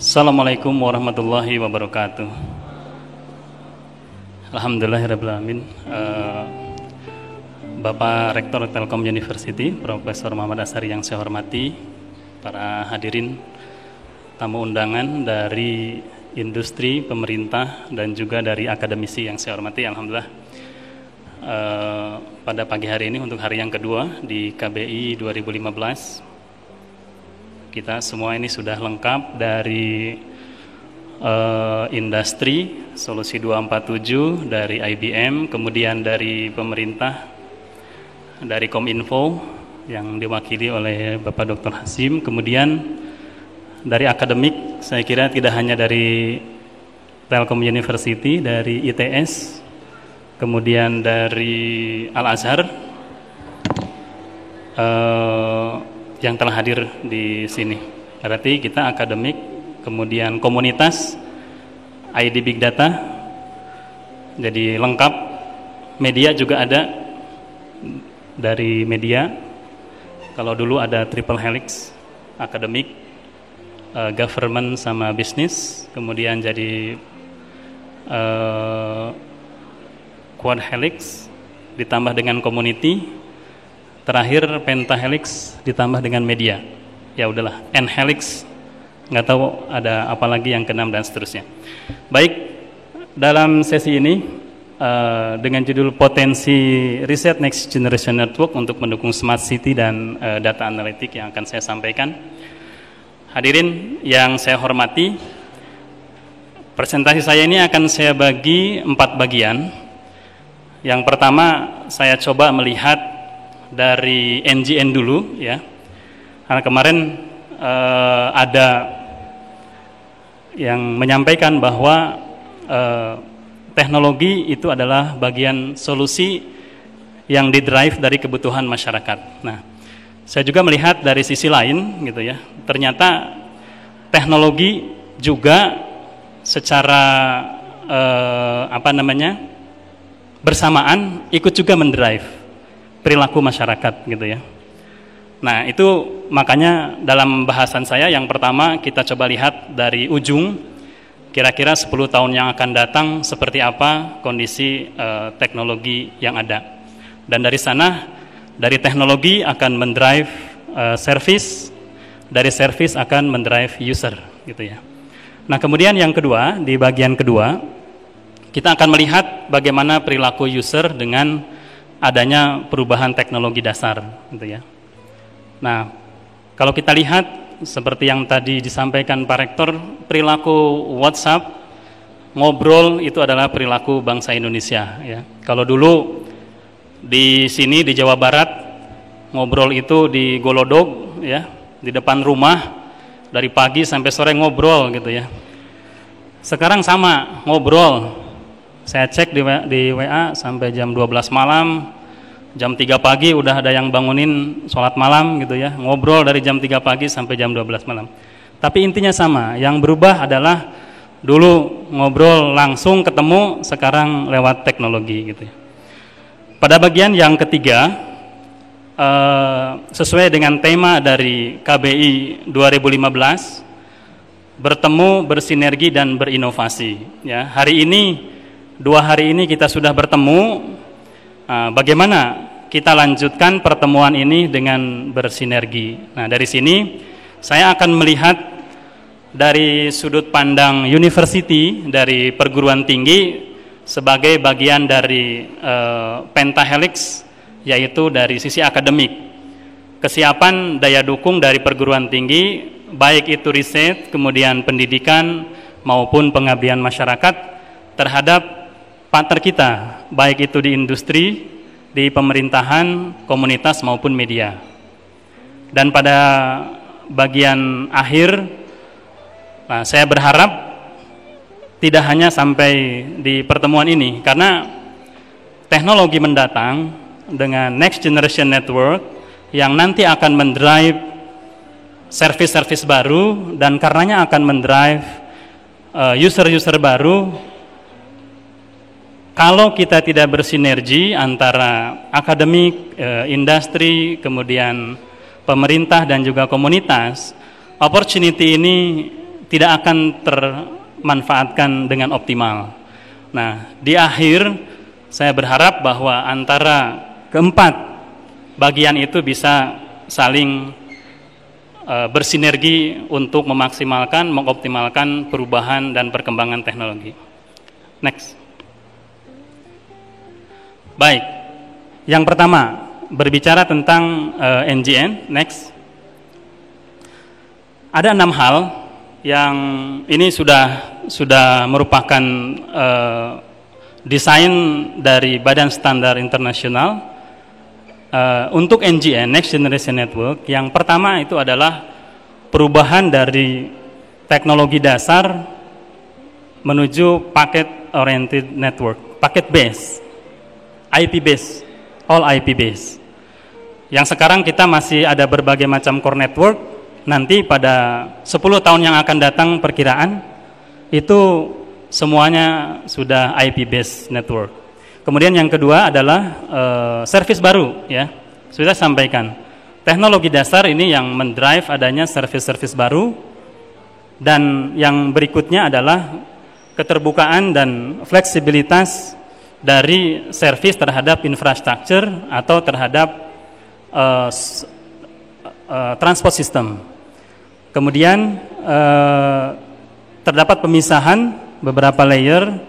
Assalamualaikum warahmatullahi wabarakatuh. Alhamdulillahirrahmanirrahim. Bapak Rektor Telkom University, Profesor Muhammad Asari yang saya hormati, para hadirin, tamu undangan dari industri, pemerintah, dan juga dari akademisi yang saya hormati. Alhamdulillah, pada pagi hari ini untuk hari yang kedua di KBI 2015, kita semua ini sudah lengkap dari industri, solusi 247, dari IBM, kemudian dari pemerintah, dari Kominfo yang diwakili oleh Bapak Dr. Hasim, kemudian dari akademik, saya kira tidak hanya dari Telkom University, dari ITS, kemudian dari Al-Azhar, yang telah hadir di sini. Berarti kita akademik, kemudian komunitas, ID Big Data, jadi lengkap. Media juga ada, dari media. Kalau dulu ada triple helix, akademik, government sama bisnis, kemudian jadi quad helix ditambah dengan community, terakhir pentahelix ditambah dengan media. Ya udahlah, n-helix, nggak tahu ada apa lagi yang keenam dan seterusnya. Baik, dalam sesi ini dengan judul potensi riset Next Generation Network untuk mendukung Smart City dan data analitik yang akan saya sampaikan. Hadirin yang saya hormati, presentasi saya ini akan saya bagi 4 bagian. Yang pertama, saya coba melihat dari NGN dulu, ya, karena kemarin ada yang menyampaikan bahwa teknologi itu adalah bagian solusi yang didrive dari kebutuhan masyarakat. Nah, saya juga melihat dari sisi lain, gitu ya, ternyata teknologi juga secara bersamaan ikut juga mendrive perilaku masyarakat, gitu ya. Nah, itu makanya dalam bahasan saya yang pertama kita coba lihat dari ujung, kira-kira 10 tahun yang akan datang seperti apa kondisi teknologi yang ada. Dan dari sana, dari teknologi akan mendrive service, dari service akan mendrive user, gitu ya. Nah, kemudian yang kedua, di bagian kedua, kita akan melihat bagaimana perilaku user dengan adanya perubahan teknologi dasar, gitu ya. Nah, kalau kita lihat seperti yang tadi disampaikan Pak Rektor, perilaku WhatsApp, ngobrol itu adalah perilaku bangsa Indonesia, ya. Kalau dulu di sini di Jawa Barat, ngobrol itu di Golodog, ya, di depan rumah, dari pagi sampai sore ngobrol, gitu ya. Sekarang sama, ngobrol. Saya cek di WA sampai jam 12 malam, jam 3 pagi udah ada yang bangunin sholat malam, gitu ya. Ngobrol dari jam 3 pagi sampai jam 12 malam. Tapi intinya sama, yang berubah adalah dulu ngobrol langsung ketemu, sekarang lewat teknologi, gitu ya. Pada bagian yang ketiga, sesuai dengan tema dari KBI 2015, bertemu, bersinergi, dan berinovasi, ya. Hari ini, 2 hari ini kita sudah bertemu. Bagaimana kita lanjutkan pertemuan ini dengan bersinergi? Nah, dari sini saya akan melihat dari sudut pandang university, dari perguruan tinggi, sebagai bagian dari pentahelix, yaitu dari sisi akademik. Kesiapan daya dukung dari perguruan tinggi, baik itu riset, kemudian pendidikan, maupun pengabdian masyarakat terhadap partner kita, baik itu di industri, di pemerintahan, komunitas, maupun media. Dan pada bagian akhir, saya berharap tidak hanya sampai di pertemuan ini, karena teknologi mendatang dengan Next Generation Network yang nanti akan mendrive service-service baru, dan karenanya akan mendrive user-user baru. Kalau kita tidak bersinergi antara akademik, industri, kemudian pemerintah dan juga komunitas, opportunity ini tidak akan termanfaatkan dengan optimal. Nah, di akhir saya berharap bahwa antara keempat bagian itu bisa saling bersinergi untuk memaksimalkan, mengoptimalkan perubahan dan perkembangan teknologi. Next. Baik, yang pertama berbicara tentang NGN. Next. Ada 6 hal yang ini sudah merupakan desain dari Badan Standar Internasional untuk NGN, Next Generation Network. Yang pertama itu adalah perubahan dari teknologi dasar menuju packet oriented network, packet base, IP base, all IP base. Yang sekarang kita masih ada berbagai macam core network. Nanti pada 10 tahun yang akan datang perkiraan itu semuanya sudah IP based network. Kemudian yang kedua adalah service baru, ya. Sudah sampaikan. Teknologi dasar ini yang mendrive adanya service-service baru, dan yang berikutnya adalah keterbukaan dan fleksibilitas dari service terhadap infrastruktur atau terhadap transport system. Kemudian terdapat pemisahan beberapa layer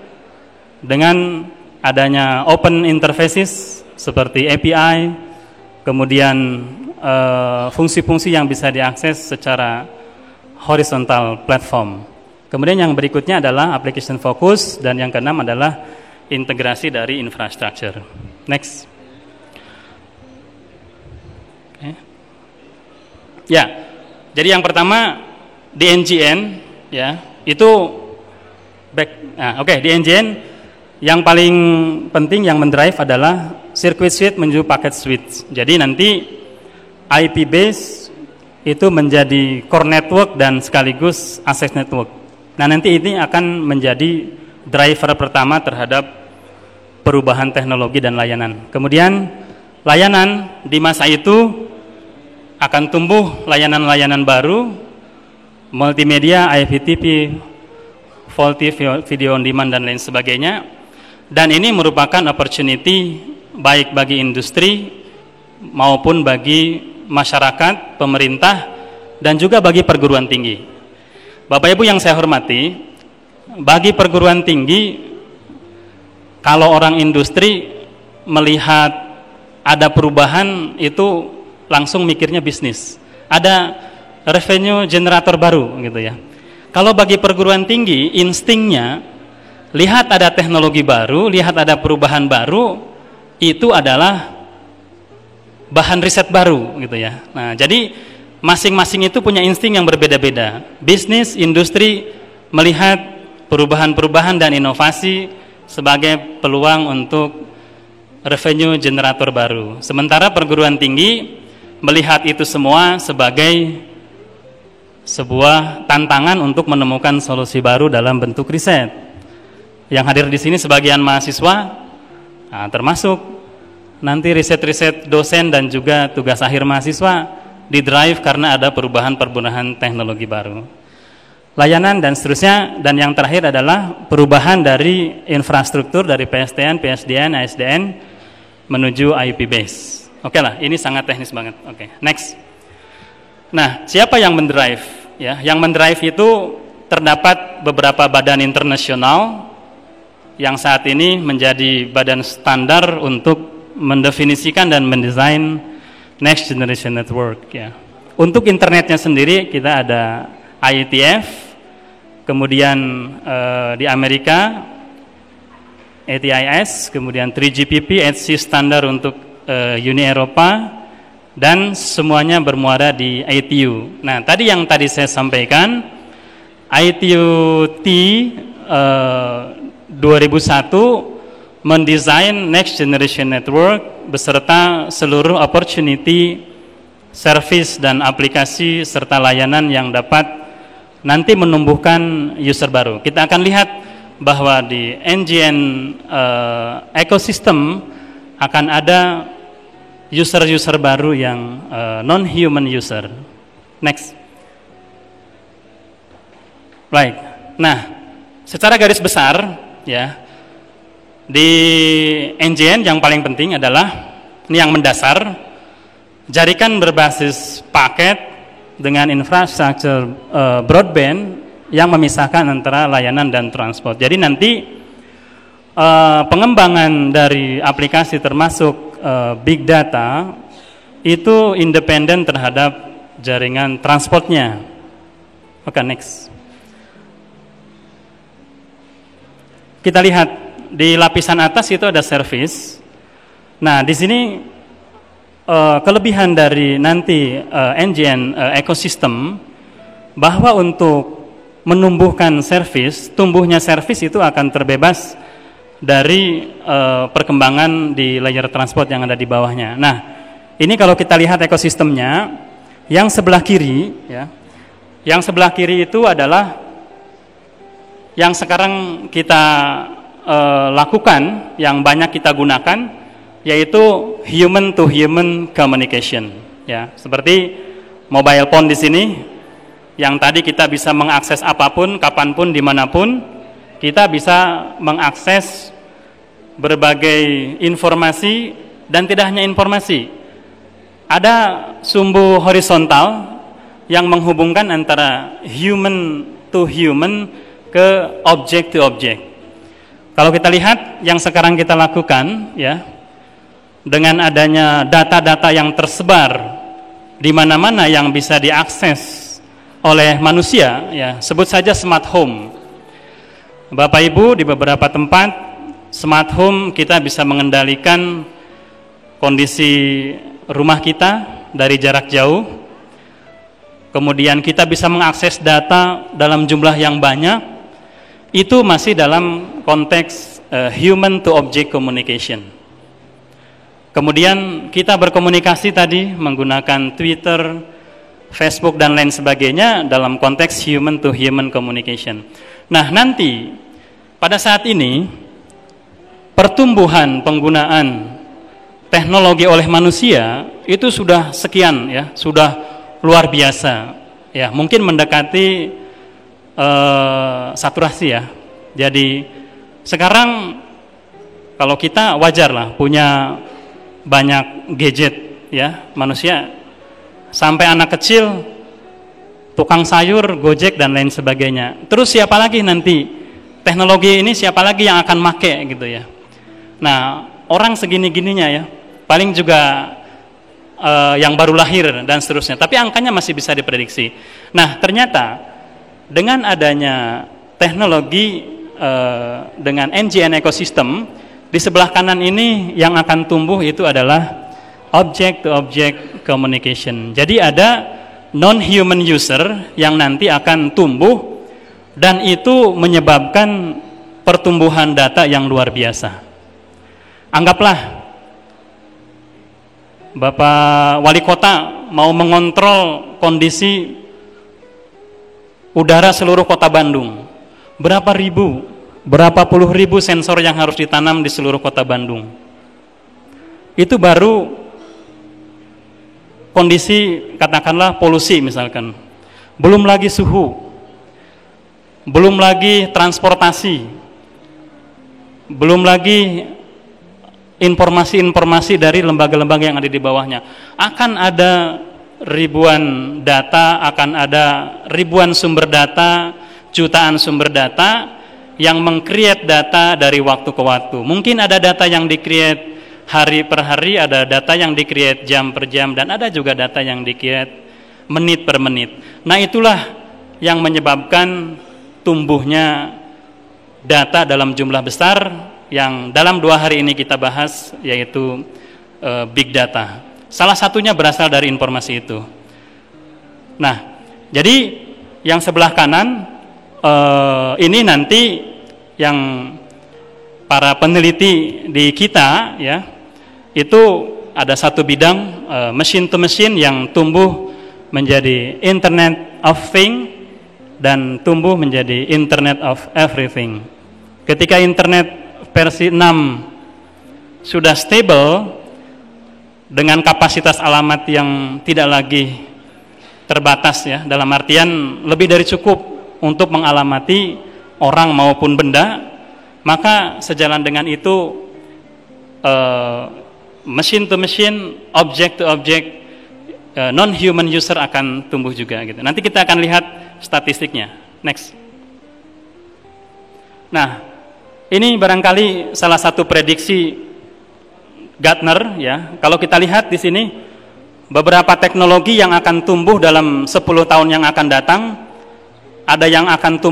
dengan adanya open interfaces seperti API, kemudian fungsi-fungsi yang bisa diakses secara horizontal platform. Kemudian yang berikutnya adalah application focus, dan yang keenam adalah integrasi dari infrastruktur. Next. Okay. Ya, jadi yang pertama di NGN, ya, itu di NGN yang paling penting yang mendrive adalah circuit switch menuju packet switch. Jadi nanti IP base itu menjadi core network dan sekaligus access network. Nah, nanti ini akan menjadi driver pertama terhadap perubahan teknologi dan layanan. Kemudian layanan di masa itu akan tumbuh layanan-layanan baru, multimedia, IPTV, VoLTE, video on demand, dan lain sebagainya. Dan ini merupakan opportunity baik bagi industri maupun bagi masyarakat, pemerintah, dan juga bagi perguruan tinggi. Bapak Ibu yang saya hormati, bagi perguruan tinggi, kalau orang industri melihat ada perubahan itu langsung mikirnya bisnis. Ada revenue generator baru gitu ya. Kalau bagi perguruan tinggi, instingnya lihat ada teknologi baru, lihat ada perubahan baru, itu adalah bahan riset baru gitu ya. Nah, jadi masing-masing itu punya insting yang berbeda-beda. Bisnis, industri melihat perubahan-perubahan dan inovasi sebagai peluang untuk revenue generator baru. Sementara perguruan tinggi melihat itu semua sebagai sebuah tantangan untuk menemukan solusi baru dalam bentuk riset. Yang hadir di sini sebagian mahasiswa, termasuk nanti riset-riset dosen dan juga tugas akhir mahasiswa didrive karena ada perubahan-perubahan teknologi baru. Layanan dan seterusnya, dan yang terakhir adalah perubahan dari infrastruktur dari PSTN, PSDN, ASDN menuju IP base. Oke lah, ini sangat teknis banget. Oke, next. Nah, siapa yang mendrive? Ya, yang mendrive itu terdapat beberapa badan internasional yang saat ini menjadi badan standar untuk mendefinisikan dan mendesain next generation network. Ya. Untuk internetnya sendiri kita ada IETF. Kemudian di Amerika ATIS, kemudian 3GPP, HC standar untuk Uni Eropa, dan semuanya bermuara di ITU. Nah, tadi yang saya sampaikan, ITU-T 2001 mendesain next generation network beserta seluruh opportunity, service dan aplikasi serta layanan yang dapat nanti menumbuhkan user baru. Kita akan lihat bahwa di NGN ecosystem akan ada user-user baru yang non-human user. Next. Baik. Nah, secara garis besar ya, di NJN yang paling penting adalah ini yang mendasar, jaringan berbasis paket dengan infrastruktur broadband yang memisahkan antara layanan dan transport. Jadi nanti pengembangan dari aplikasi termasuk big data itu independen terhadap jaringan transportnya. Oke, next. Kita lihat di lapisan atas itu ada service. Nah, di sini kelebihan dari nanti NJN ekosistem bahwa untuk menumbuhkan service, tumbuhnya service itu akan terbebas dari perkembangan di layer transport yang ada di bawahnya. Nah, ini kalau kita lihat ekosistemnya, yang sebelah kiri, ya, yang sebelah kiri itu adalah yang sekarang kita lakukan, yang banyak kita gunakan, yaitu human to human communication. Ya, seperti mobile phone di sini. Yang tadi kita bisa mengakses apapun, kapanpun, dimanapun, kita bisa mengakses berbagai informasi, dan tidak hanya informasi. Ada sumbu horizontal yang menghubungkan antara human to human ke objek to objek. Kalau kita lihat yang sekarang kita lakukan, ya, dengan adanya data-data yang tersebar di mana-mana yang bisa diakses oleh manusia, ya, sebut saja smart home. Bapak Ibu, di beberapa tempat smart home kita bisa mengendalikan kondisi rumah kita dari jarak jauh. Kemudian kita bisa mengakses data dalam jumlah yang banyak. Itu masih dalam konteks human to object communication. Kemudian kita berkomunikasi tadi menggunakan Twitter, Facebook dan lain sebagainya dalam konteks human to human communication. Nah, nanti pada saat ini pertumbuhan penggunaan teknologi oleh manusia itu sudah sekian, ya, sudah luar biasa, ya, mungkin mendekati saturasi, ya. Jadi sekarang kalau kita wajar lah punya banyak gadget, ya, manusia sampai anak kecil, tukang sayur, Gojek dan lain sebagainya. Terus siapa lagi nanti teknologi ini, siapa lagi yang akan make gitu, ya. Nah, orang segini-gininya, ya, paling juga yang baru lahir dan seterusnya. Tapi angkanya masih bisa diprediksi. Nah, ternyata dengan adanya teknologi dengan NJN ekosistem, di sebelah kanan ini yang akan tumbuh itu adalah object to object communication. Jadi ada non-human user yang nanti akan tumbuh, dan itu menyebabkan pertumbuhan data yang luar biasa. Anggaplah Bapak Wali Kota mau mengontrol kondisi udara seluruh kota Bandung. Berapa puluh ribu sensor yang harus ditanam di seluruh kota Bandung. Itu baru kondisi, katakanlah polusi misalkan, belum lagi suhu, belum lagi transportasi, belum lagi informasi-informasi dari lembaga-lembaga yang ada di bawahnya. Akan ada ribuan data, akan ada ribuan sumber data, jutaan sumber data yang meng-create data dari waktu ke waktu. Mungkin ada data yang di-create hari per hari, ada data yang di-create jam per jam, dan ada juga data yang di-create menit per menit. Nah, itulah yang menyebabkan tumbuhnya data dalam jumlah besar yang dalam 2 hari ini kita bahas, yaitu big data. Salah satunya berasal dari informasi itu. Nah, jadi yang sebelah kanan ini nanti yang para peneliti di kita, ya, itu ada satu bidang machine to machine yang tumbuh menjadi Internet of Things dan tumbuh menjadi Internet of Everything. Ketika Internet versi 6 sudah stable dengan kapasitas alamat yang tidak lagi terbatas, ya, dalam artian lebih dari cukup untuk mengalamati orang maupun benda, maka sejalan dengan itu machine to machine, object to object, non-human user akan tumbuh juga gitu. Nanti kita akan lihat statistiknya. Next. Nah, ini barangkali salah satu prediksi Gartner ya. Kalau kita lihat di sini beberapa teknologi yang akan tumbuh dalam 10 tahun yang akan datang, ada yang akan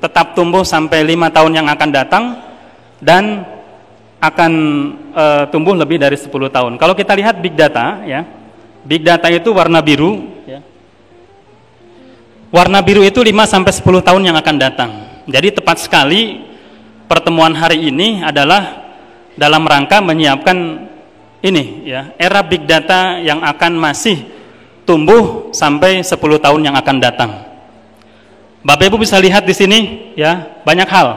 tetap tumbuh sampai 5 tahun yang akan datang, dan akan tumbuh lebih dari 10 tahun. Kalau kita lihat big data ya, big data itu warna biru ya. Warna biru itu 5 sampai 10 tahun yang akan datang. Jadi tepat sekali pertemuan hari ini adalah dalam rangka menyiapkan ini ya, era big data yang akan masih tumbuh sampai 10 tahun yang akan datang. Bapak Ibu bisa lihat di sini ya, banyak hal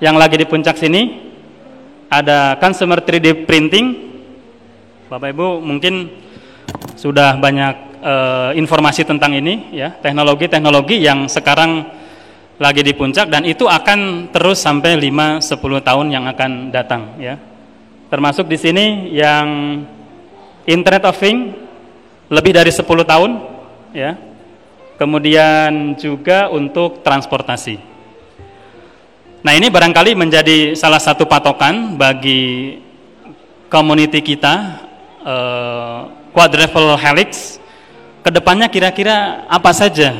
yang lagi di puncak sini. Ada consumer 3D printing. Bapak Ibu mungkin sudah banyak informasi tentang ini ya, teknologi-teknologi yang sekarang lagi di puncak, dan itu akan terus sampai 5-10 tahun yang akan datang ya. Termasuk di sini yang Internet of Things lebih dari 10 tahun ya. Kemudian juga untuk transportasi. Nah, ini barangkali menjadi salah satu patokan bagi community kita, quadruple helix. Kedepannya kira-kira apa saja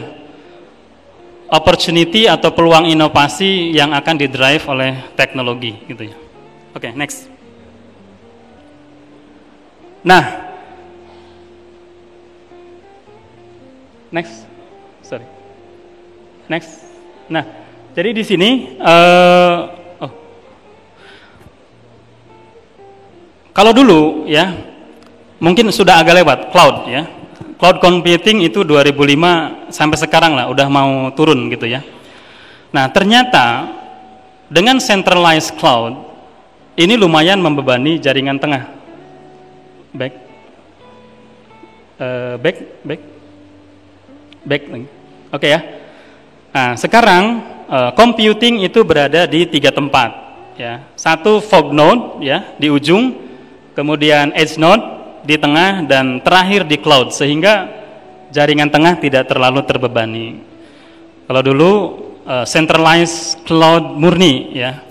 opportunity atau peluang inovasi yang akan didrive oleh teknologi gitu ya. Oke, next. Nah, next. Sorry. Next. Nah, jadi di sini kalau dulu ya, mungkin sudah agak lewat cloud ya. Cloud computing itu 2005 sampai sekarang lah, udah mau turun gitu ya. Nah, ternyata dengan centralized cloud ini lumayan membebani jaringan tengah. Back. Oke ya. Nah, sekarang computing itu berada di 3 tempat ya. Satu fog node ya di ujung, kemudian edge node di tengah, dan terakhir di cloud, sehingga jaringan tengah tidak terlalu terbebani. Kalau dulu centralized cloud murni ya.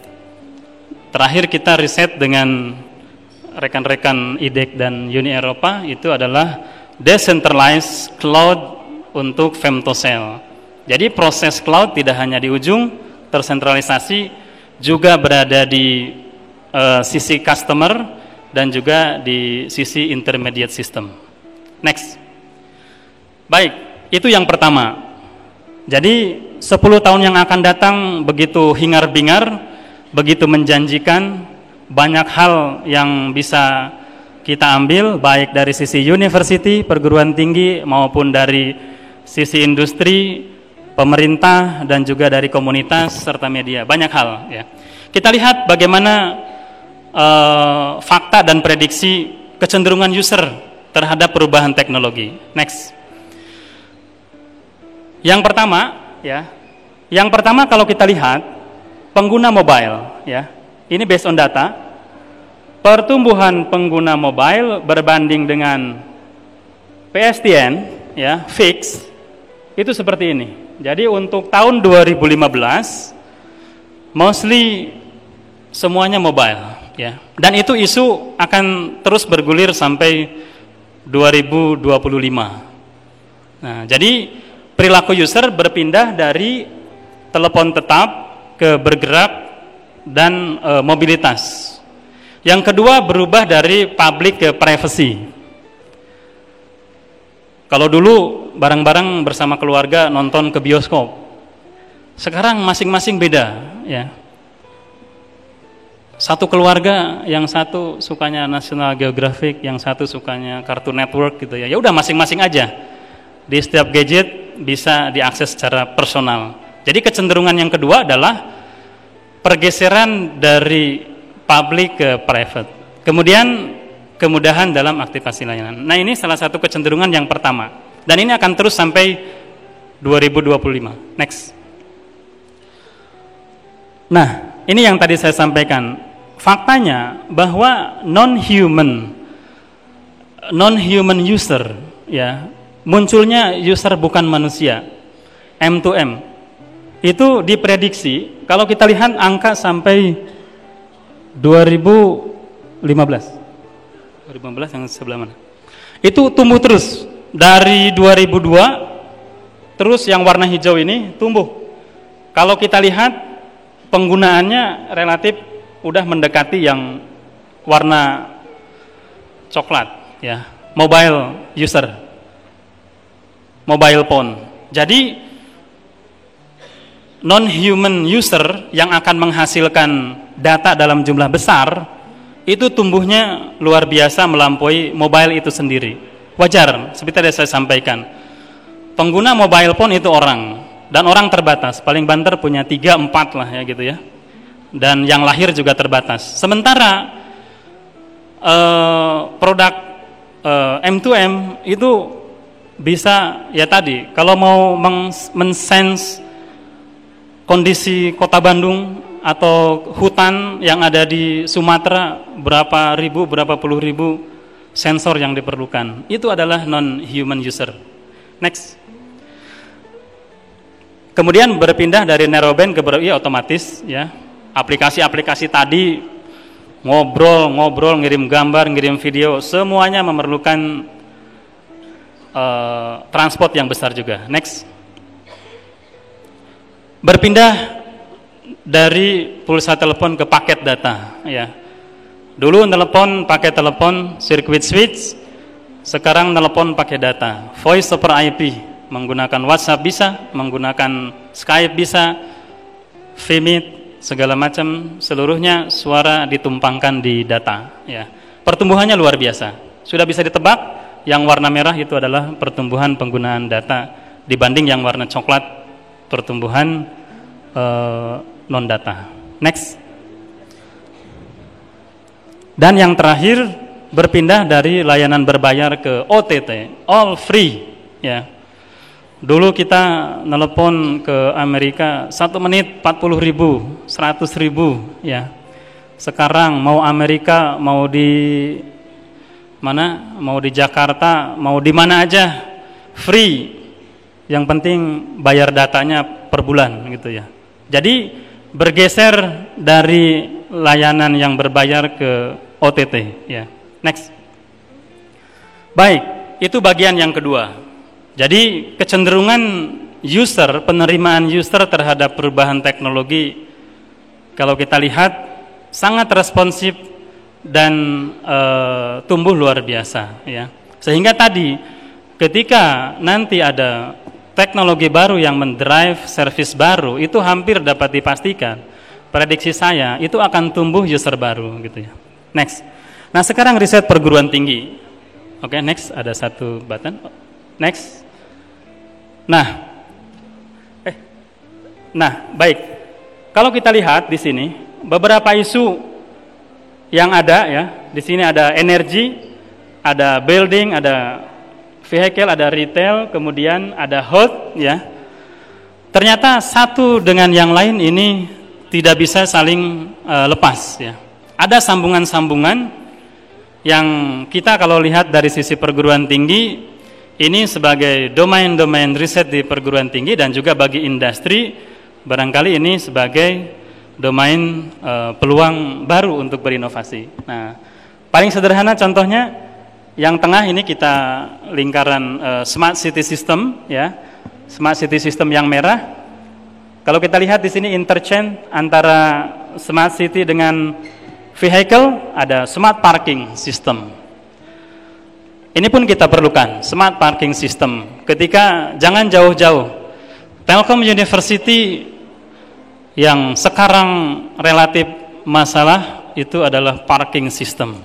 Terakhir kita riset dengan rekan-rekan IDEC dan Uni Eropa, itu adalah decentralized cloud untuk femtocell. Jadi proses cloud tidak hanya di ujung tersentralisasi, juga berada di sisi customer dan juga di sisi intermediate system. Next. Baik, itu yang pertama. Jadi 10 tahun yang akan datang begitu hingar-bingar, begitu menjanjikan, banyak hal yang bisa kita ambil, baik dari sisi university, perguruan tinggi, maupun dari sisi industri, pemerintah, dan juga dari komunitas serta media. Banyak hal ya. Kita lihat bagaimana fakta dan prediksi kecenderungan user terhadap perubahan teknologi. Next. Yang pertama ya. Yang pertama kalau kita lihat pengguna mobile ya. Ini based on data. Pertumbuhan pengguna mobile berbanding dengan PSTN ya, fix, itu seperti ini. Jadi untuk tahun 2015 mostly semuanya mobile ya. Dan itu isu akan terus bergulir sampai 2025. Nah, jadi perilaku user berpindah dari telepon tetap ke bergerak dan mobilitas. Yang kedua berubah dari public ke privacy. Kalau dulu bareng-bareng bersama keluarga nonton ke bioskop, sekarang masing-masing beda ya. Satu keluarga, yang satu sukanya National Geographic, yang satu sukanya Cartoon Network gitu ya. Ya udah masing-masing aja. Di setiap gadget bisa diakses secara personal. Jadi kecenderungan yang kedua adalah pergeseran dari public ke private. Kemudian kemudahan dalam aktivasi layanan. Nah, ini salah satu kecenderungan yang pertama. Dan ini akan terus sampai 2025. Next. Nah, ini yang tadi saya sampaikan. Faktanya bahwa non-human user, ya, munculnya user bukan manusia, M2M, itu diprediksi kalau kita lihat angka sampai 2015 yang sebelah mana? Itu tumbuh terus dari 2002, terus yang warna hijau ini tumbuh. Kalau kita lihat penggunaannya relatif udah mendekati yang warna coklat, ya, mobile user, mobile phone. Jadi non-human user yang akan menghasilkan data dalam jumlah besar itu tumbuhnya luar biasa melampaui mobile itu sendiri. Wajar, seperti tadi saya sampaikan, pengguna mobile phone itu orang, dan orang terbatas, paling banter punya 3-4 lah ya gitu ya, dan yang lahir juga terbatas. Sementara produk M2M itu bisa, ya tadi, kalau mau men-sense kondisi kota Bandung atau hutan yang ada di Sumatera, berapa ribu, berapa puluh ribu sensor yang diperlukan, itu adalah non-human user. Next. Kemudian berpindah dari narrowband ke otomatis, ya. Aplikasi-aplikasi tadi ngobrol, ngirim gambar, ngirim video, semuanya memerlukan transport yang besar juga. Next. Berpindah dari pulsa telepon ke paket data, ya. Dulu telepon pakai telepon circuit switch, sekarang telepon pakai data, voice over IP, menggunakan WhatsApp bisa, menggunakan Skype bisa, Vmit, segala macam, seluruhnya suara ditumpangkan di data, ya. Pertumbuhannya luar biasa. Sudah bisa ditebak, yang warna merah itu adalah pertumbuhan penggunaan data dibanding yang warna coklat pertumbuhan non data. Next. Dan yang terakhir, berpindah dari layanan berbayar ke OTT, all free, ya. Dulu kita nelpon ke Amerika 1 menit 40.000, 100.000, ya. Sekarang mau Amerika, mau di mana, mau di Jakarta, mau di mana aja, free. Yang penting bayar datanya per bulan gitu ya. Jadi bergeser dari layanan yang berbayar ke OTT, ya. Next. Baik, itu bagian yang kedua. Jadi kecenderungan user, penerimaan user terhadap perubahan teknologi, kalau kita lihat sangat responsif dan tumbuh luar biasa, ya. Sehingga tadi ketika nanti ada teknologi baru yang mendrive service baru, itu hampir dapat dipastikan, prediksi saya itu akan tumbuh user baru gitu ya. Next. Nah, sekarang riset perguruan tinggi. Oke, next, ada satu button. Next. Nah, baik. Kalau kita lihat di sini beberapa isu yang ada, ya. Di sini ada energi, ada building, ada vehicle, ada retail, kemudian ada health, ya. Ternyata satu dengan yang lain ini tidak bisa saling lepas, ya. Ada sambungan-sambungan yang kita kalau lihat dari sisi perguruan tinggi, ini sebagai domain-domain riset di perguruan tinggi dan juga bagi industri, barangkali ini sebagai domain peluang baru untuk berinovasi. Nah, paling sederhana contohnya, yang tengah ini kita lingkaran smart city system, ya. Smart city system yang merah. Kalau kita lihat di sini interchange antara smart city dengan vehicle, ada smart parking system. Ini pun kita perlukan smart parking system. Ketika jangan jauh-jauh, Telkom University yang sekarang relatif masalah itu adalah parking system,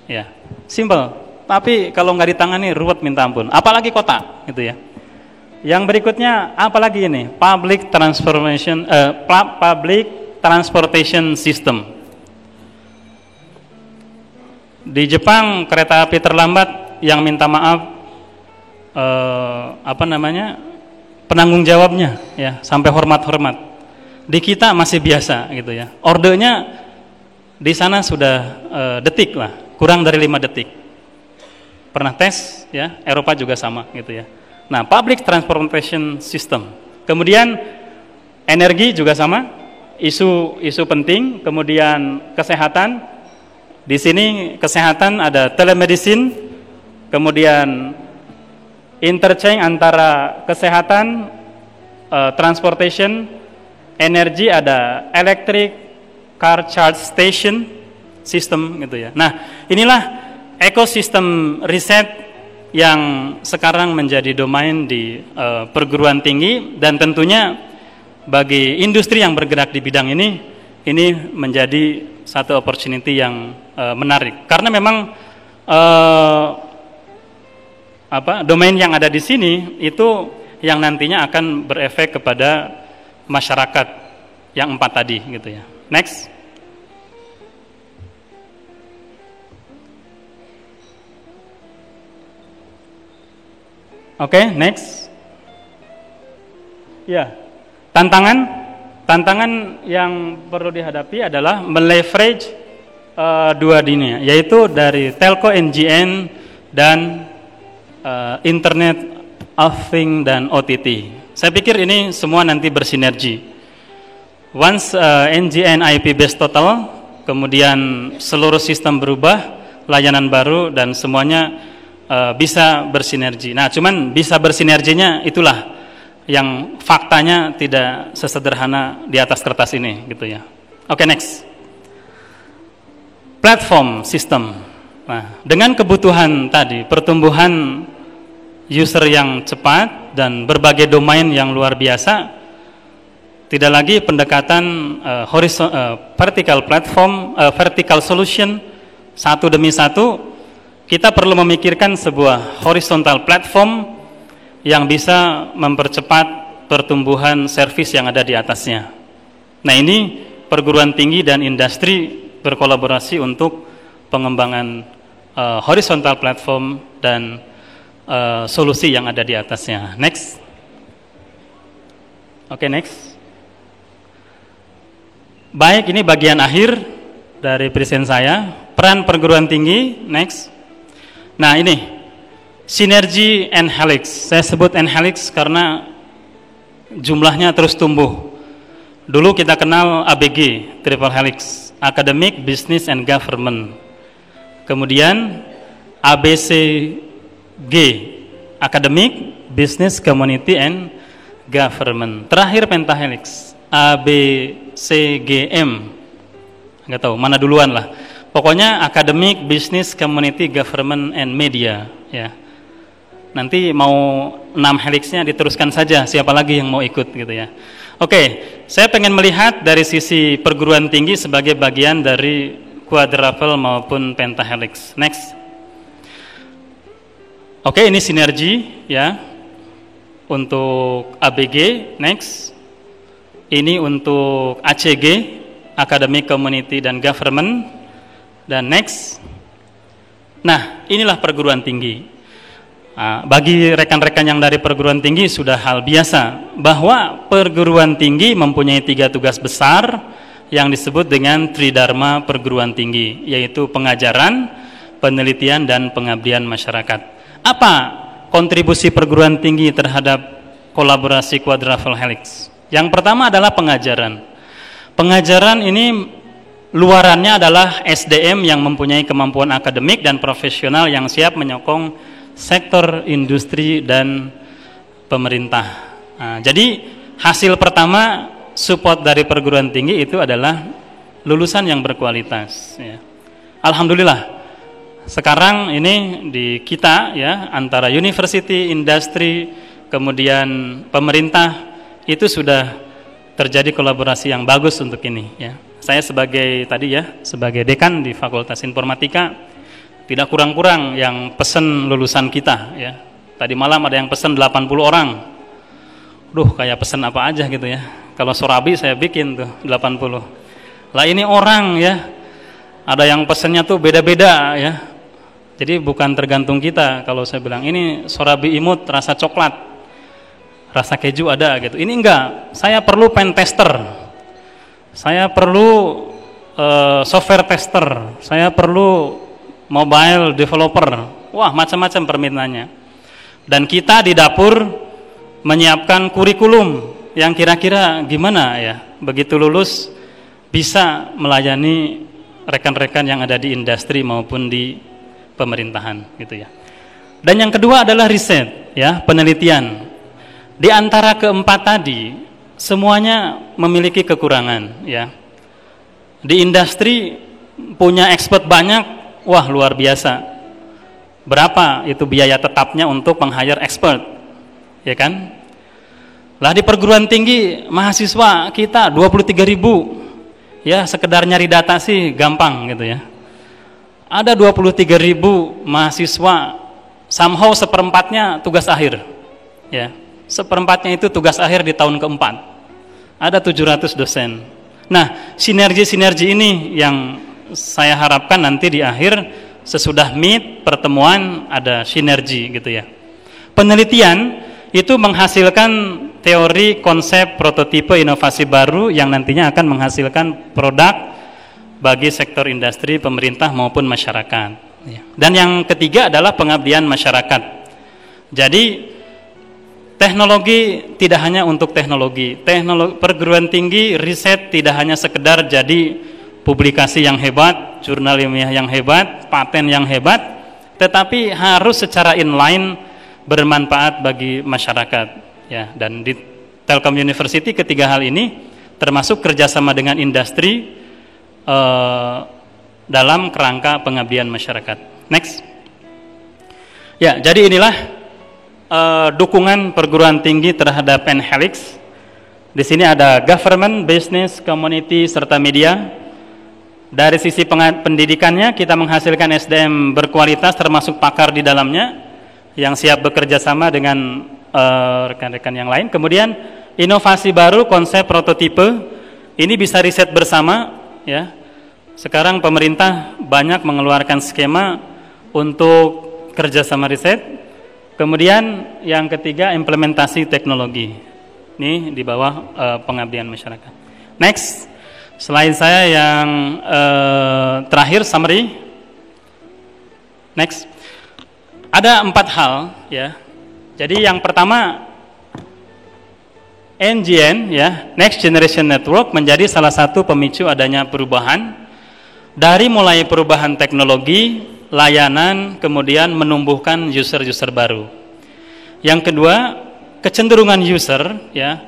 ya. Simple. Tapi kalau nggak ditangani ruwet minta ampun, apalagi kota gitu ya. Yang berikutnya apalagi ini, public transportation system. Di Jepang kereta api terlambat, yang minta maaf penanggung jawabnya, ya, sampai hormat-hormat. Di kita masih biasa gitu ya. Ordenya di sana sudah detik lah, kurang dari 5 detik. Pernah tes ya, Eropa juga sama gitu ya. Nah, public transportation system. Kemudian energi juga sama, isu penting. Kemudian kesehatan. Di sini kesehatan ada telemedicine, kemudian interchange antara kesehatan, transportation, energi ada electric car charge station system gitu ya. Nah, inilah ekosistem riset yang sekarang menjadi domain di perguruan tinggi, dan tentunya bagi industri yang bergerak di bidang ini menjadi satu opportunity yang menarik, karena memang domain yang ada di sini itu yang nantinya akan berefek kepada masyarakat yang 4 tadi gitu ya. Next. Oke, next. Ya, tantangan yang perlu dihadapi adalah meleverage 2 dunia, yaitu dari telco NGN dan Internet of Things dan OTT. Saya pikir ini semua nanti bersinergi. Once NGN IP base total, kemudian seluruh sistem berubah, layanan baru, dan semuanya bisa bersinergi. Nah, cuman bisa bersinerginya itulah yang faktanya tidak sesederhana di atas kertas ini gitu ya. Oke, next. Platform system. Nah, dengan kebutuhan tadi, pertumbuhan user yang cepat dan berbagai domain yang luar biasa, tidak lagi pendekatan vertical platform, vertical solution satu demi satu. Kita perlu memikirkan sebuah horizontal platform yang bisa mempercepat pertumbuhan servis yang ada di atasnya. Nah, ini perguruan tinggi dan industri berkolaborasi untuk pengembangan horizontal platform dan solusi yang ada di atasnya. Next. Oke, next. Baik, ini bagian akhir dari present saya. Peran perguruan tinggi. Next. Nah, ini sinergi NHELIX. Saya sebut NHELIX karena jumlahnya terus tumbuh. Dulu kita kenal ABG, Triple Helix, Academic, Business, and Government. Kemudian ABCG, Academic, Business, Community, and Government. Terakhir Pentahelix, ABCGM. Nggak tahu mana duluan lah. Pokoknya Academic, Business, Community, Government, and Media. Ya. Nanti mau 6 helixnya diteruskan saja, siapa lagi yang mau ikut gitu ya. Oke, saya pengen melihat dari sisi perguruan tinggi sebagai bagian dari quadruple maupun pentahelix. Next. Oke, ini sinergi ya untuk ABG. Next. Ini untuk ACG, Academic, Community, dan Government. Dan next. Nah, inilah perguruan tinggi. Bagi rekan-rekan yang dari perguruan tinggi sudah hal biasa bahwa perguruan tinggi mempunyai 3 tugas besar yang disebut dengan Tridharma perguruan tinggi, yaitu pengajaran, penelitian, dan pengabdian masyarakat. Apa kontribusi perguruan tinggi terhadap kolaborasi Quadruple Helix? Yang pertama adalah pengajaran. Pengajaran ini luarannya adalah SDM yang mempunyai kemampuan akademik dan profesional yang siap menyokong sektor industri dan pemerintah. Nah, jadi hasil pertama support dari perguruan tinggi itu adalah lulusan yang berkualitas. Ya. Alhamdulillah, sekarang ini di kita ya antara university, industri, kemudian pemerintah itu sudah terjadi kolaborasi yang bagus untuk ini. Ya. Saya sebagai dekan di Fakultas Informatika, tidak kurang-kurang yang pesen lulusan kita ya. Tadi malam ada yang pesen 80 orang. Duh, kayak pesen apa aja gitu ya. Kalau Sorabi saya bikin tuh 80. Lah ini orang ya. Ada yang pesennya tuh beda-beda ya. Jadi bukan tergantung kita. Kalau saya bilang ini Sorabi imut rasa coklat, rasa keju ada gitu. Ini enggak. Saya perlu pen tester. saya perlu software tester, saya perlu mobile developer, wah macam-macam permintaannya. Dan kita di dapur menyiapkan kurikulum yang kira-kira gimana ya, begitu lulus bisa melayani rekan-rekan yang ada di industri maupun di pemerintahan gitu ya. Dan yang kedua adalah riset ya, penelitian. Di antara keempat tadi semuanya memiliki kekurangan ya. Di industri punya expert banyak, wah luar biasa. Berapa itu biaya tetapnya untuk meng-hire expert? Ya kan? Lah di perguruan tinggi mahasiswa kita 23.000. Ya, sekedar nyari data sih gampang gitu ya. Ada 23.000 mahasiswa, somehow seperempatnya tugas akhir. Ya, seperempatnya itu tugas akhir di tahun keempat. Ada 700 dosen. Nah, sinergi-sinergi ini yang saya harapkan nanti di akhir sesudah meet pertemuan ada sinergi gitu ya. Penelitian itu menghasilkan teori, konsep, prototipe, inovasi baru yang nantinya akan menghasilkan produk bagi sektor industri, pemerintah maupun masyarakat. Dan yang ketiga adalah pengabdian masyarakat. Jadi teknologi tidak hanya untuk teknologi, perguruan tinggi, riset tidak hanya sekedar jadi publikasi yang hebat, jurnal ilmiah yang hebat, paten yang hebat, tetapi harus secara inline bermanfaat bagi masyarakat ya. Dan di Telkom University ketiga hal ini termasuk kerjasama dengan industri dalam kerangka pengabdian masyarakat. Next ya, jadi inilah dukungan perguruan tinggi terhadap NHalix. Di sini ada government, business, community, serta media. Dari sisi pendidikannya kita menghasilkan SDM berkualitas termasuk pakar di dalamnya yang siap bekerja sama dengan rekan-rekan yang lain. Kemudian inovasi baru, konsep, prototipe ini bisa riset bersama ya. Sekarang pemerintah banyak mengeluarkan skema untuk kerjasama riset. Kemudian yang ketiga implementasi teknologi. Ini di bawah pengabdian masyarakat. Next, slide saya yang terakhir summary. Next, ada 4 hal ya. Jadi yang pertama NGN ya, Next Generation Network menjadi salah satu pemicu adanya perubahan dari mulai perubahan teknologi, layanan, kemudian menumbuhkan user-user baru. Yang kedua, kecenderungan user ya.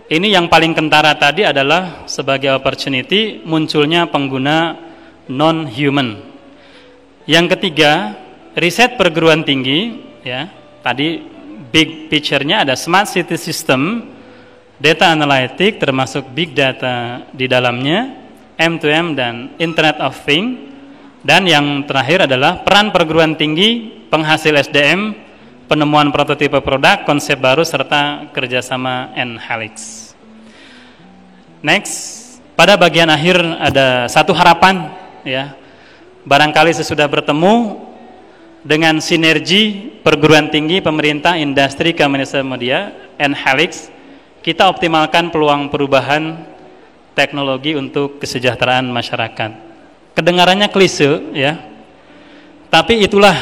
Ini yang paling kentara tadi adalah sebagai opportunity munculnya pengguna non-human. Yang ketiga, riset perguruan tinggi ya. Tadi big picture-nya ada smart city system, data analytic termasuk big data di dalamnya, M2M dan Internet of Things. Dan yang terakhir adalah peran perguruan tinggi, penghasil SDM, penemuan prototipe produk, konsep baru, serta kerjasama NHalix. Next, pada bagian akhir ada satu harapan ya. Barangkali sesudah bertemu dengan sinergi perguruan tinggi, pemerintah, industri, komunitas media, NHalix, kita optimalkan peluang perubahan teknologi untuk kesejahteraan masyarakat. Kedengarannya klise ya, tapi itulah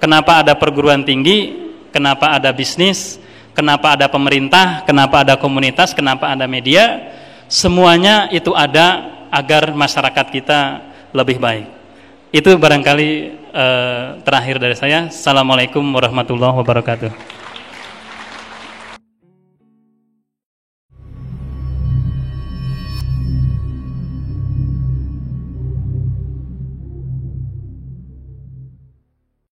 kenapa ada perguruan tinggi, kenapa ada bisnis, kenapa ada pemerintah, kenapa ada komunitas, kenapa ada media. Semuanya itu ada agar masyarakat kita lebih baik. Itu barangkali terakhir dari saya. Assalamualaikum warahmatullahi wabarakatuh.